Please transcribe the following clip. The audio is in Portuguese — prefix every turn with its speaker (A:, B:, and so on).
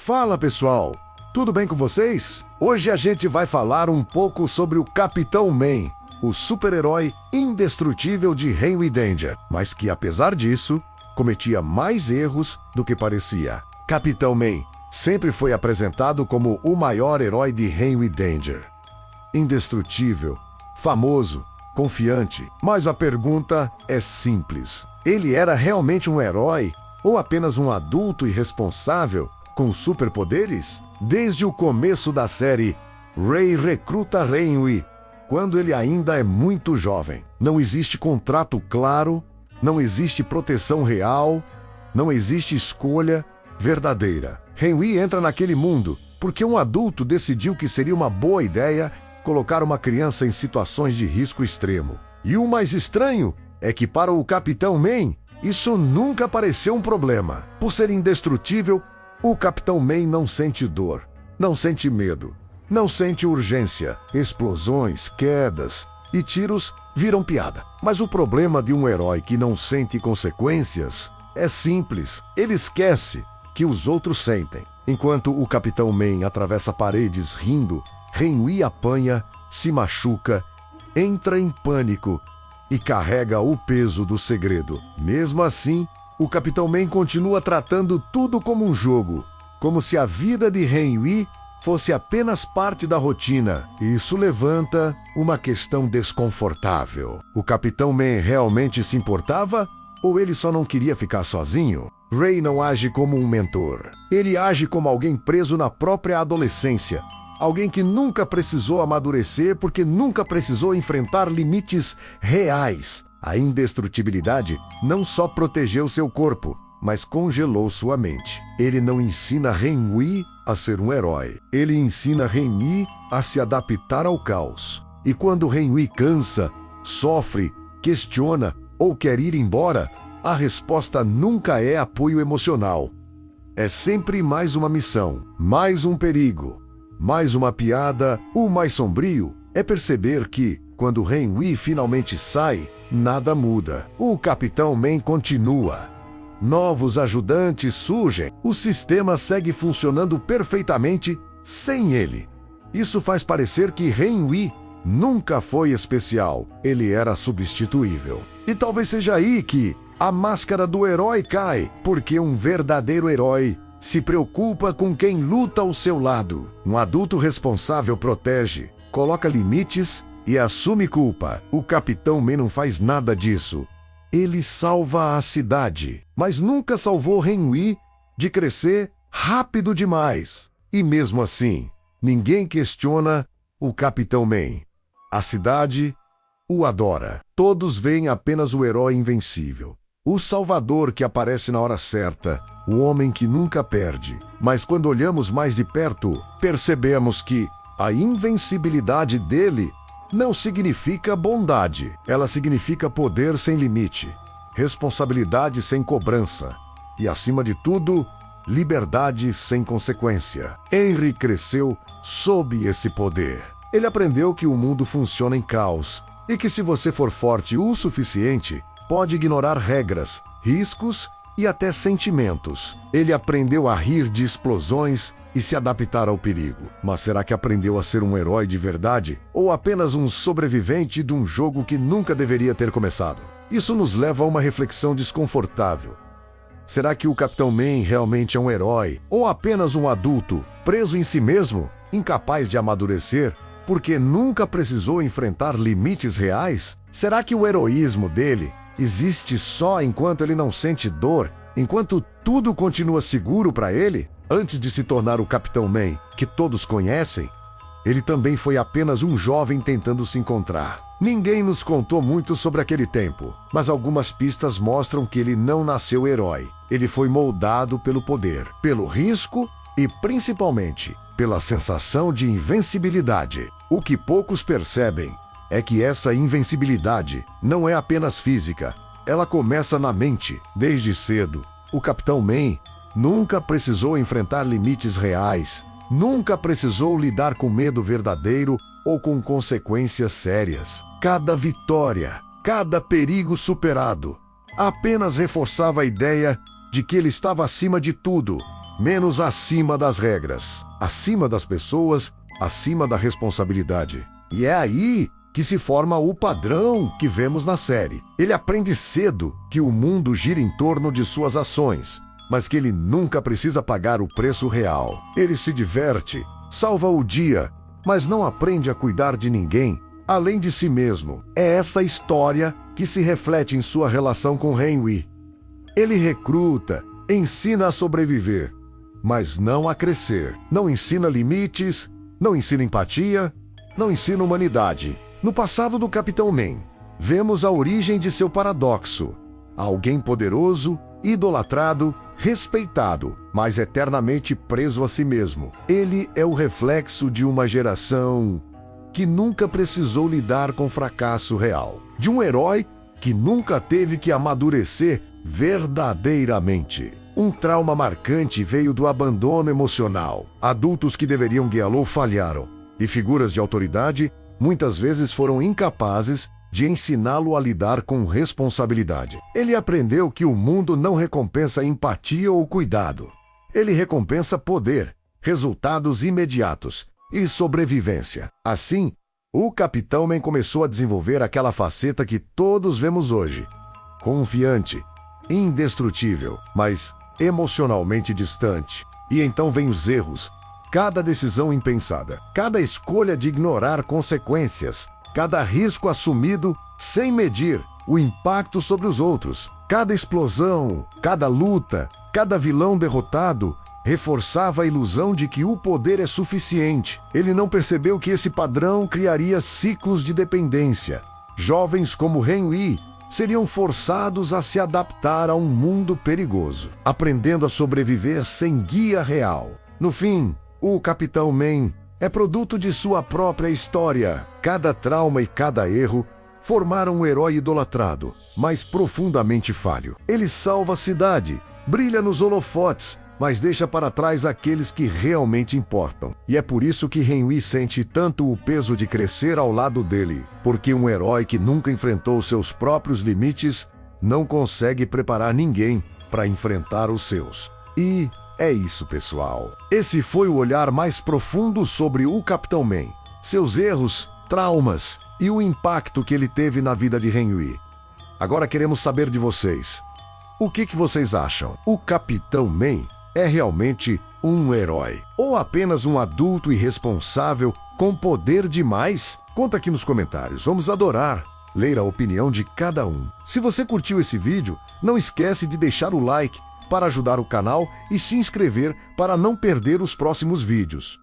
A: Fala pessoal, tudo bem com vocês? Hoje a gente vai falar um pouco sobre o Capitão Man, o super-herói indestrutível de Henry Danger, mas que apesar disso, cometia mais erros do que parecia. Capitão Man sempre foi apresentado como o maior herói de Henry Danger. Indestrutível, famoso, confiante, mas a pergunta é simples. Ele era realmente um herói ou apenas um adulto irresponsável com superpoderes? Desde o começo da série, Ray recruta Henry quando ele ainda é muito jovem. Não existe contrato claro, não existe proteção real, não existe escolha verdadeira. Henry entra naquele mundo porque um adulto decidiu que seria uma boa ideia colocar uma criança em situações de risco extremo. E o mais estranho é que para o Capitão Man, isso nunca pareceu um problema. Por ser indestrutível, o Capitão Man não sente dor, não sente medo, não sente urgência. Explosões, quedas e tiros viram piada. Mas o problema de um herói que não sente consequências é simples. Ele esquece que os outros sentem. Enquanto o Capitão Man atravessa paredes rindo, Henry apanha, se machuca, entra em pânico e carrega o peso do segredo. Mesmo assim, o Capitão Man continua tratando tudo como um jogo, como se a vida de Henry fosse apenas parte da rotina. Isso levanta uma questão desconfortável. O Capitão Man realmente se importava ou ele só não queria ficar sozinho? Ray não age como um mentor. Ele age como alguém preso na própria adolescência. Alguém que nunca precisou amadurecer porque nunca precisou enfrentar limites reais. A indestrutibilidade não só protegeu seu corpo, mas congelou sua mente. Ele não ensina Henry a ser um herói. Ele ensina Henry a se adaptar ao caos. E quando Henry cansa, sofre, questiona ou quer ir embora, a resposta nunca é apoio emocional. É sempre mais uma missão, mais um perigo, mais uma piada. O mais sombrio é perceber que, quando Henry finalmente sai, nada muda. O Capitão Man continua. Novos ajudantes surgem. O sistema segue funcionando perfeitamente sem ele. Isso faz parecer que Henry nunca foi especial. Ele era substituível. E talvez seja aí que a máscara do herói cai, porque um verdadeiro herói se preocupa com quem luta ao seu lado. Um adulto responsável protege, coloca limites e assume culpa. O Capitão Man não faz nada disso. Ele salva a cidade, mas nunca salvou Henry de crescer rápido demais. E mesmo assim, ninguém questiona o Capitão Man. A cidade o adora. Todos veem apenas o herói invencível, o salvador que aparece na hora certa, o homem que nunca perde. Mas quando olhamos mais de perto, percebemos que a invencibilidade dele não significa bondade. Ela significa poder sem limite, responsabilidade sem cobrança e, acima de tudo, liberdade sem consequência. Henry cresceu sob esse poder. Ele aprendeu que o mundo funciona em caos e que, se você for forte o suficiente, pode ignorar regras, riscos e até sentimentos. Ele aprendeu a rir de explosões e se adaptar ao perigo. Mas será que aprendeu a ser um herói de verdade ou apenas um sobrevivente de um jogo que nunca deveria ter começado? Isso nos leva a uma reflexão desconfortável. Será que o Capitão Man realmente é um herói ou apenas um adulto preso em si mesmo, incapaz de amadurecer porque nunca precisou enfrentar limites reais? Será que o heroísmo dele existe só enquanto ele não sente dor, enquanto tudo continua seguro para ele? Antes de se tornar o Capitão Man, que todos conhecem, ele também foi apenas um jovem tentando se encontrar. Ninguém nos contou muito sobre aquele tempo, mas algumas pistas mostram que ele não nasceu herói. Ele foi moldado pelo poder, pelo risco e, principalmente, pela sensação de invencibilidade. O que poucos percebem é que essa invencibilidade não é apenas física. Ela começa na mente. Desde cedo, o Capitão Man nunca precisou enfrentar limites reais, nunca precisou lidar com medo verdadeiro ou com consequências sérias. Cada vitória, cada perigo superado, apenas reforçava a ideia de que ele estava acima de tudo menos acima das regras, acima das pessoas, acima da responsabilidade. E é aí que se forma o padrão que vemos na série. Ele aprende cedo que o mundo gira em torno de suas ações, mas que ele nunca precisa pagar o preço real. Ele se diverte, salva o dia, mas não aprende a cuidar de ninguém além de si mesmo. É essa história que se reflete em sua relação com Henry. Ele recruta, ensina a sobreviver, mas não a crescer. Não ensina limites, não ensina empatia, não ensina humanidade. No passado do Capitão Man, vemos a origem de seu paradoxo. Alguém poderoso, idolatrado, respeitado, mas eternamente preso a si mesmo. Ele é o reflexo de uma geração que nunca precisou lidar com fracasso real. De um herói que nunca teve que amadurecer verdadeiramente. Um trauma marcante veio do abandono emocional. Adultos que deveriam guiá-lo falharam, e figuras de autoridade muitas vezes foram incapazes de ensiná-lo a lidar com responsabilidade. Ele aprendeu que o mundo não recompensa empatia ou cuidado. Ele recompensa poder, resultados imediatos e sobrevivência. Assim, o Capitão Man começou a desenvolver aquela faceta que todos vemos hoje. Confiante, indestrutível, mas emocionalmente distante. E então vem os erros. Cada decisão impensada, cada escolha de ignorar consequências, cada risco assumido sem medir o impacto sobre os outros, cada explosão, cada luta, cada vilão derrotado reforçava a ilusão de que o poder é suficiente. Ele não percebeu que esse padrão criaria ciclos de dependência. Jovens como Henry seriam forçados a se adaptar a um mundo perigoso, aprendendo a sobreviver sem guia real. No fim, o Capitão Man é produto de sua própria história. Cada trauma e cada erro formaram um herói idolatrado, mas profundamente falho. Ele salva a cidade, brilha nos holofotes, mas deixa para trás aqueles que realmente importam. E é por isso que Henry sente tanto o peso de crescer ao lado dele, porque um herói que nunca enfrentou seus próprios limites não consegue preparar ninguém para enfrentar os seus. E é isso, pessoal. Esse foi o olhar mais profundo sobre o Capitão Man, seus erros, traumas e o impacto que ele teve na vida de Henry. Agora queremos saber de vocês. O que vocês acham? O Capitão Man é realmente um herói? Ou apenas um adulto irresponsável com poder demais? Conta aqui nos comentários. Vamos adorar ler a opinião de cada um. Se você curtiu esse vídeo, não esquece de deixar o like para ajudar o canal e se inscrever para não perder os próximos vídeos.